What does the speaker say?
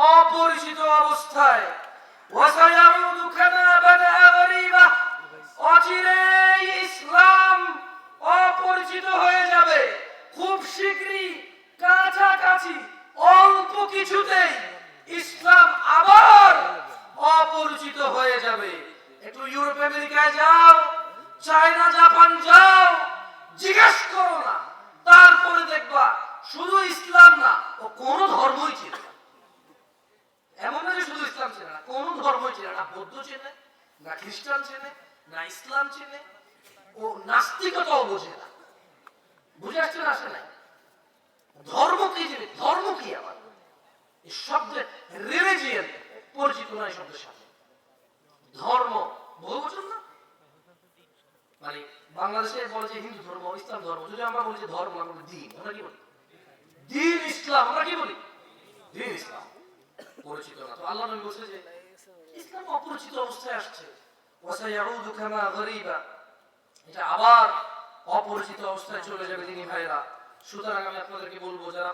অপরিচিত অবস্থায় ওয়াসায়াউদু কামা বাদা গরীবা, অচিরেই ইসলাম অপরিচিত হয়ে যাবে। খুব শীঘ্রই কাছাকাছি অল্প কিছুতেই ইসলাম আবার অপরিচিত হয়ে যাবে। একটু ইউরোপ আমেরিকায় যাও, চায়না জাপান যাও, জিজ্ঞেস করো না, তারপরে দেখবা শুধু ইসলাম না, ও কোন ধর্মই ছিল না। এমন না যে শুধু ইসলাম ছিল না, কোন ধর্মই ছিল না। বৌদ্ধ চেনে না, খ্রিস্টান চেনে না, ইসলাম চেনে, ও নাস্তিকতাও বোঝে না। বুঝে আসছে না, আসে নাই? ধর্ম কি জিনিস? ধর্ম কি আবার? এই শব্দের রিলিজিয়ন পরিচিত নয় শব্দের সাথে। ধর্ম বহু বছর না, মানে বাংলাদেশে বলে যে হিন্দু ধর্ম, ইসলাম ধর্ম। যদি আমরা বলি যে ধর্ম, আমরা দিন, আমরা কি বলি? দিন ইসলাম, আমরা কি বলি? দিন ইসলাম পরিচিত না। তো আল্লাহ নবী বলছে যে ইসলাম অপরিচিত অবস্থায় আসছে, ওয়াসায়াউদু কামা গরীবা, এটা আবার অপরিচিত অবস্থায় চলে যাবে দিনী ভাইরা। সুতরাং আমি আপনাদেরকে বলবো, যারা